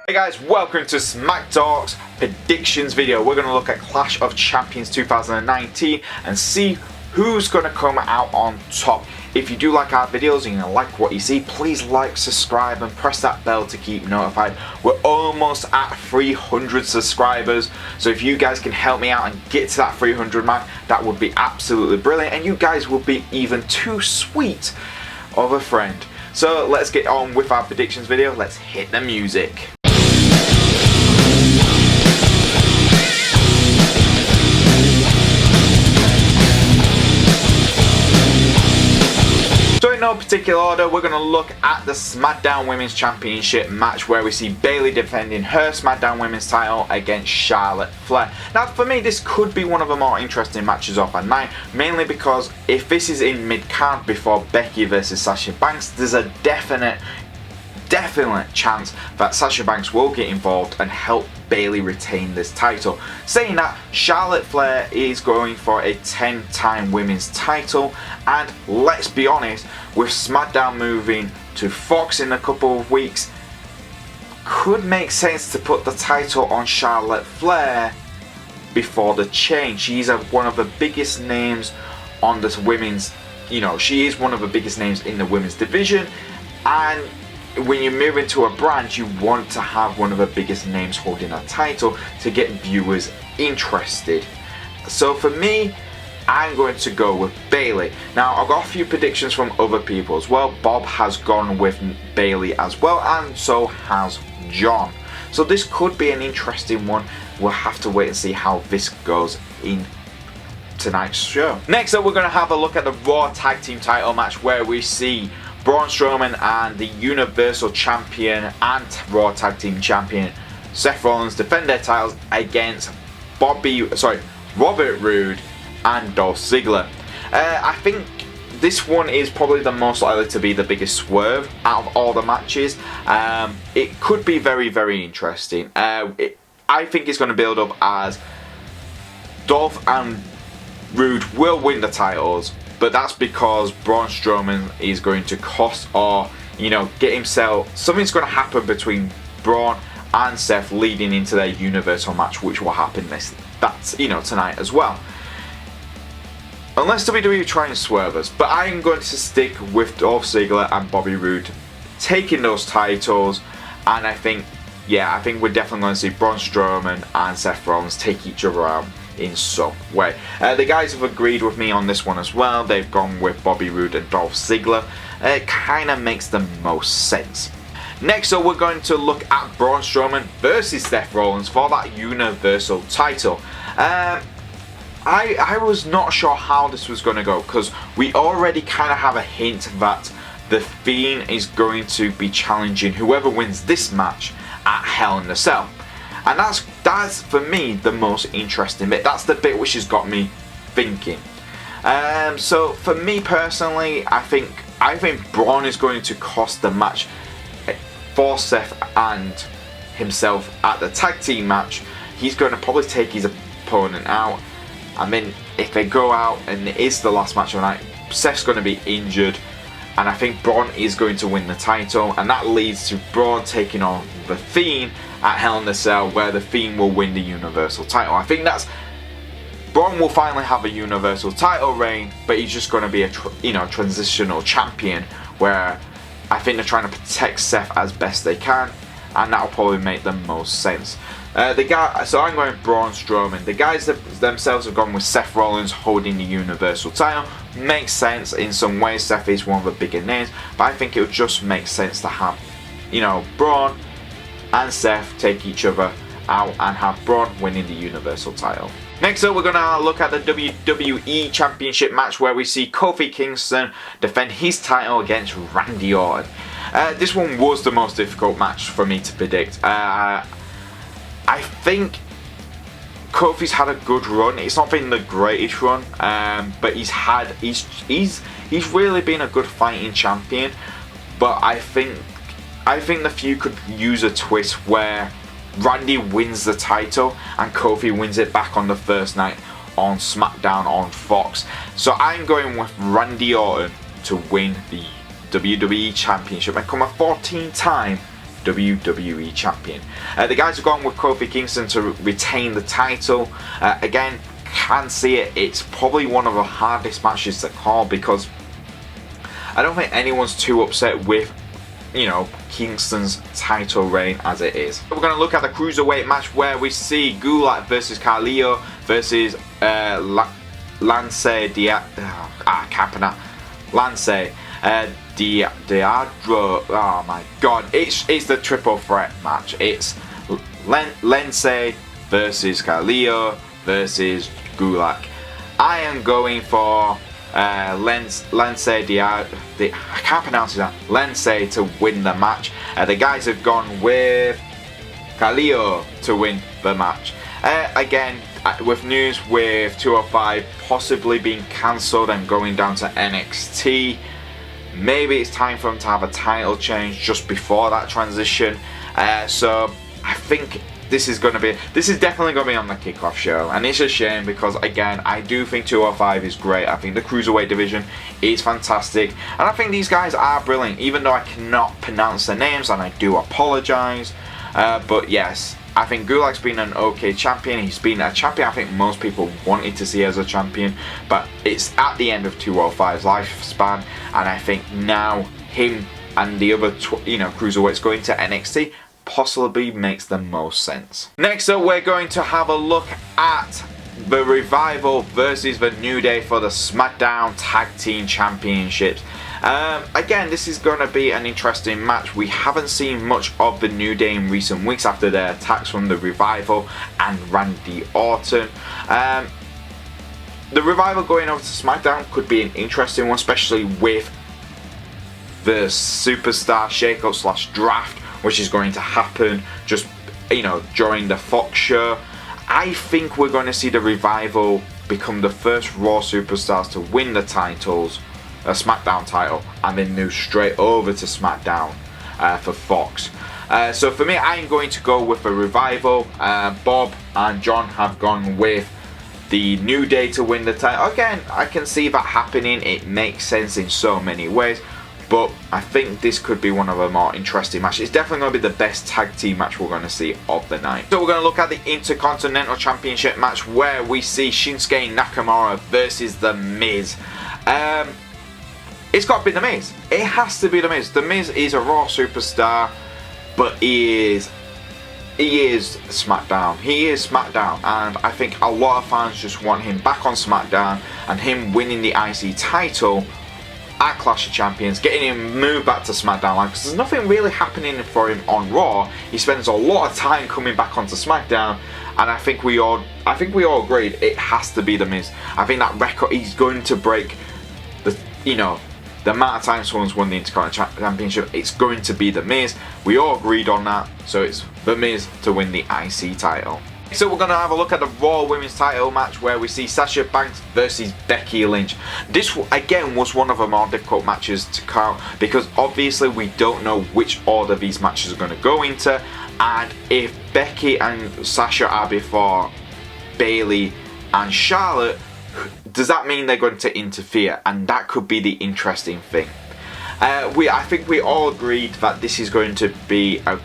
Hey guys, welcome to Smack Talk's predictions video. We're going to look at Clash of Champions 2019 and see who's going to come out on top. If you do like our videos and you like what you see, please like, subscribe and press that bell to keep notified. We're almost at 300 subscribers, so if you guys can help me out and get to that 300 mark, that would be absolutely brilliant, and you guys will be even too sweet of a friend. So let's get on with our predictions video. Let's hit the music. So in no particular order, we're going to look at the SmackDown Women's Championship match where we see Bayley defending her SmackDown Women's title against Charlotte Flair. Now for me, this could be one of the more interesting matches of the night, mainly because if this is in mid-card before Becky versus Sasha Banks, there's a definite chance that Sasha Banks will get involved and help Bayley retain this title. Saying that, Charlotte Flair is going for a 10-time women's title, and let's be honest, with SmackDown moving to Fox in a couple of weeks, could make sense to put the title on Charlotte Flair before the change. She's one of the biggest names on this women's, she is one of the biggest names in the women's division, and when you move into a brand, you want to have one of the biggest names holding a title to get viewers interested. So for me, I'm going to go with Bayley. Now, I've got a few predictions from other people as well. Bob has gone with Bayley as well, and so has John. So this could be an interesting one. We'll have to wait and see how this goes in tonight's show. Next up, we're going to have a look at the Raw Tag Team title match where we see Braun Strowman and the Universal Champion and Raw Tag Team Champion Seth Rollins defend their titles against Robert Roode and Dolph Ziggler. I think this one is probably the most likely to be the biggest swerve out of all the matches. It could be very, very interesting. I think it's going to build up as Dolph and Roode will win the titles, but that's because Braun Strowman is going to cost or, get himself. Something's going to happen between Braun and Seth leading into their Universal match, which will happen tonight as well. Unless WWE try and swerve us, but I'm going to stick with Dolph Ziggler and Bobby Roode taking those titles, and I think we're definitely going to see Braun Strowman and Seth Rollins take each other out in some way. The guys have agreed with me on this one as well. They've gone with Bobby Roode and Dolph Ziggler. It kind of makes the most sense. Next up, we're going to look at Braun Strowman versus Seth Rollins for that Universal title. I was not sure how this was going to go because we already kind of have a hint that The Fiend is going to be challenging whoever wins this match at Hell in a Cell. And that's for me the most interesting bit. That's the bit which has got me thinking. So for me personally, I think Braun is going to cost the match for Seth and himself at the tag team match. He's going to probably take his opponent out. I mean, if they go out and it is the last match of the night, Seth's going to be injured, and I think Braun is going to win the title, and that leads to Braun taking on The Fiend at Hell in a Cell, where The Fiend will win the Universal title. I think Braun will finally have a Universal title reign, but he's just going to be a transitional champion, where I think they're trying to protect Seth as best they can, and that will probably make the most sense. So I'm going Braun Strowman. The guys themselves have gone with Seth Rollins holding the Universal title. Makes sense in some ways. Seth is one of the bigger names, but I think it would just make sense to have, Braun and Seth take each other out and have Braun winning the Universal title. Next up, we're going to look at the WWE Championship match where we see Kofi Kingston defend his title against Randy Orton. This one was the most difficult match for me to predict. I think Kofi's had a good run. It's not been the greatest run, but he's really been a good fighting champion. But I think the feud could use a twist where Randy wins the title and Kofi wins it back on the first night on SmackDown on Fox. So I'm going with Randy Orton to win the WWE Championship and become a 14-time WWE Champion. The guys have gone with Kofi Kingston to retain the title. Again, can see it. It's probably one of the hardest matches to call because I don't think anyone's too upset with, you know, Kingston's title reign as it is. We're going to look at the Cruiserweight match where we see Gulak versus Carrillo versus Lince Dorado. Oh my god, it's the triple threat match. It's Lince versus Carrillo versus Gulak. I am going for Lince I can't pronounce that. Lince to win the match. The guys have gone with Carrillo to win the match. Again, with news with 205 possibly being cancelled and going down to NXT, maybe it's time for them to have a title change just before that transition. So I think this is definitely going to be on the kickoff show, and it's a shame because again, I do think 205 is great. I think the Cruiserweight division is fantastic, and I think these guys are brilliant, even though I cannot pronounce their names, and I do apologise. But yes, I think Gulak's been an okay champion. He's been a champion I think most people wanted to see as a champion, but it's at the end of 205's lifespan, and I think now him and the other Cruiserweights going to NXT possibly makes the most sense. Next up, we're going to have a look at the Revival versus the New Day for the SmackDown Tag Team Championships. Again, this is going to be an interesting match. We haven't seen much of the New Day in recent weeks after their attacks from the Revival and Randy Orton. The Revival going over to SmackDown could be an interesting one, especially with the Superstar Shakeup / Draft, which is going to happen just, during the Fox show. I think we're going to see the Revival become the first Raw Superstars to win the titles, a SmackDown title, and then move straight over to SmackDown for Fox. So for me, I'm going to go with the Revival. Bob and John have gone with the New Day to win the title. Again, I can see that happening. It makes sense in so many ways. But I think this could be one of the more interesting matches. It's definitely going to be the best tag team match we're going to see of the night. So we're going to look at the Intercontinental Championship match where we see Shinsuke Nakamura versus The Miz. It's got to be The Miz. It has to be The Miz. The Miz is a Raw superstar, but he is SmackDown. He is SmackDown, and I think a lot of fans just want him back on SmackDown and him winning the IC title at Clash of Champions, getting him moved back to SmackDown, because there's nothing really happening for him on Raw. He spends a lot of time coming back onto SmackDown, and I think we all agreed it has to be The Miz. I think that record, he's going to break the amount of times someone's won the Intercontinental Championship. It's going to be The Miz. We all agreed on that, so it's The Miz to win the IC title. So we're going to have a look at the Raw Women's title match where we see Sasha Banks versus Becky Lynch. This again was one of the more difficult matches to call because obviously we don't know which order these matches are going to go into, and if Becky and Sasha are before Bayley and Charlotte, does that mean they're going to interfere? And that could be the interesting thing. I think we all agreed that this is going to be a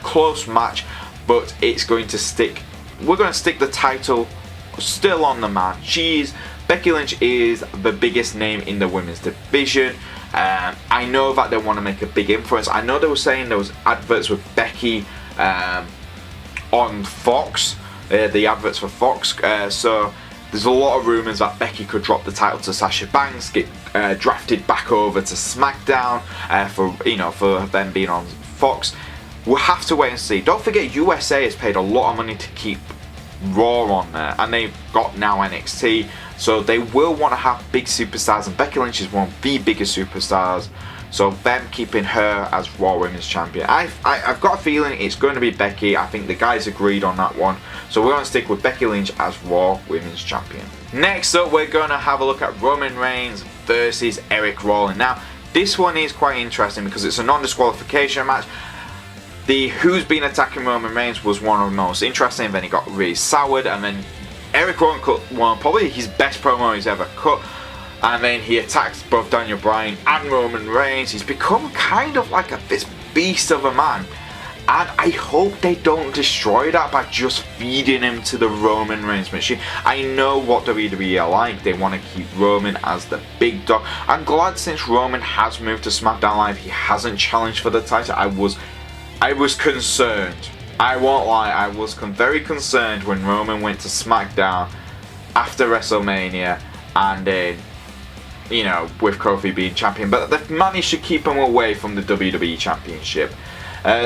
close match, but it's going to stick. We're going to stick the title still on the man. Becky Lynch is the biggest name in the women's division. I know that they want to make a big influence. I know they were saying there was adverts with Becky on Fox, the adverts for Fox. So there's a lot of rumours that Becky could drop the title to Sasha Banks, get drafted back over to SmackDown for them being on Fox. We'll have to wait and see. Don't forget, USA has paid a lot of money to keep Raw on there, and they've got now NXT, so they will want to have big superstars, and Becky Lynch is one of the biggest superstars, so them keeping her as Raw Women's Champion. I've got a feeling it's going to be Becky. I think the guys agreed on that one, so we're going to stick with Becky Lynch as Raw Women's Champion. Next up, we're going to have a look at Roman Reigns versus Eric Rowan. Now, this one is quite interesting because it's a non-disqualification match. The who's been attacking Roman Reigns was one of the most interesting, then he got really soured, and then Eric Rowan cut one, probably his best promo he's ever cut, and then he attacks both Daniel Bryan and Roman Reigns. He's become kind of like this beast of a man. And I hope they don't destroy that by just feeding him to the Roman Reigns machine. I know what WWE are like. They want to keep Roman as the big dog. I'm glad since Roman has moved to SmackDown Live, he hasn't challenged for the title. I was concerned. I won't lie. I was very concerned when Roman went to SmackDown after WrestleMania and you know, with Kofi being champion. But they've managed to keep him away from the WWE Championship.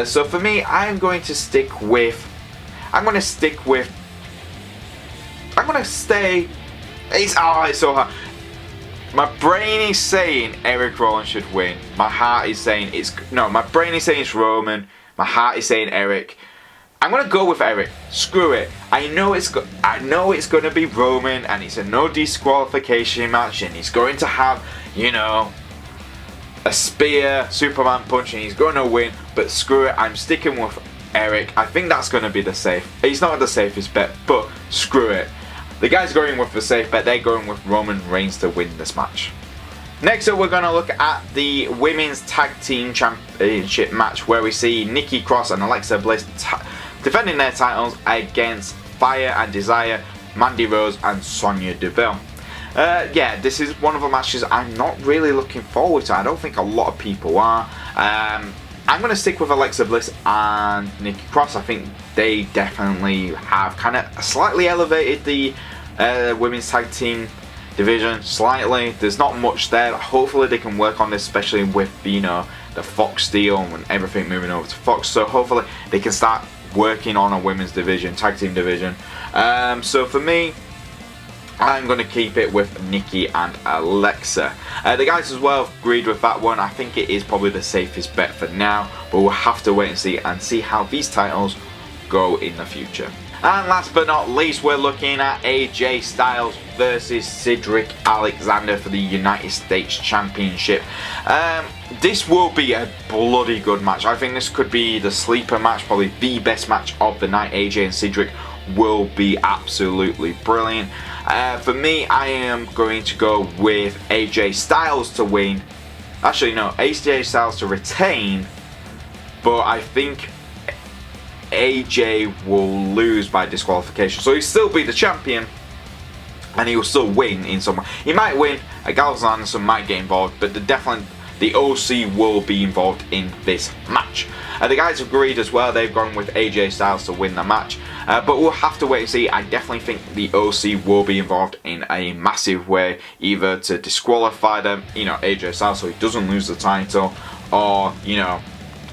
So for me, I'm going to stay. It's so hard. My brain is saying Eric Rollins should win. My heart is saying my brain is saying it's Roman. My heart is saying Eric. I'm gonna go with Eric. Screw it. I know it's gonna be Roman, and it's a no disqualification match, and he's going to have, you know, a spear, Superman punch, and he's going to win. But screw it, I'm sticking with Eric. I think that's going to be the safe. He's not the safest bet, but screw it. The guys going with the safe bet. They're going with Roman Reigns to win this match. Next up, we're going to look at the Women's Tag Team Championship match, where we see Nikki Cross and Alexa Bliss defending their titles against Fire and Desire, Mandy Rose, and Sonya Deville. Yeah, this is one of the matches I'm not really looking forward to. I don't think a lot of people are. I'm going to stick with Alexa Bliss and Nikki Cross. I think they definitely have kind of slightly elevated the women's tag team division slightly. There's not much there. Hopefully they can work on this, especially with, you know, the Fox deal and everything moving over to Fox. So hopefully they can start working on a women's division, tag team division. So for me, I'm going to keep it with Nikki and Alexa. The guys as well agreed with that one. I think it is probably the safest bet for now, but we'll have to wait and see how these titles go in the future. And last but not least, we're looking at AJ Styles versus Cedric Alexander for the United States Championship. This will be a bloody good match. I think this could be the sleeper match, probably the best match of the night. AJ and Cedric will be absolutely brilliant. For me, I am going to go with AJ Styles to win. Actually, no, AJ Styles to retain, but I think AJ will lose by disqualification. So he'll still be the champion, and he will still win in some way. He might win, Gallows and Anderson might get involved, but the OC will be involved in this match. The guys agreed as well. They've gone with AJ Styles to win the match. But we'll have to wait and see. I definitely think the OC will be involved in a massive way, either to disqualify them, you know, AJ Styles, so he doesn't lose the title, or, you know,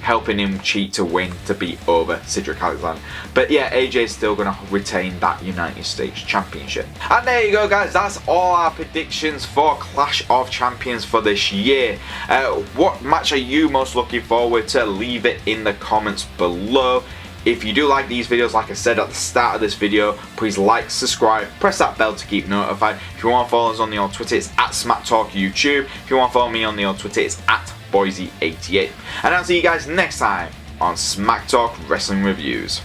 helping him cheat to win to beat over Cedric Alexander. But yeah, AJ is still going to retain that United States Championship. And there you go, guys. That's all our predictions for Clash of Champions for this year. What match are you most looking forward to? Leave it in the comments below. If you do like these videos, like I said at the start of this video, please like, subscribe, press that bell to keep notified. If you want to follow us on the old Twitter, it's at SmackTalk YouTube. If you want to follow me on the old Twitter, it's at Boyze88. And I'll see you guys next time on Smack Talk Wrestling Reviews.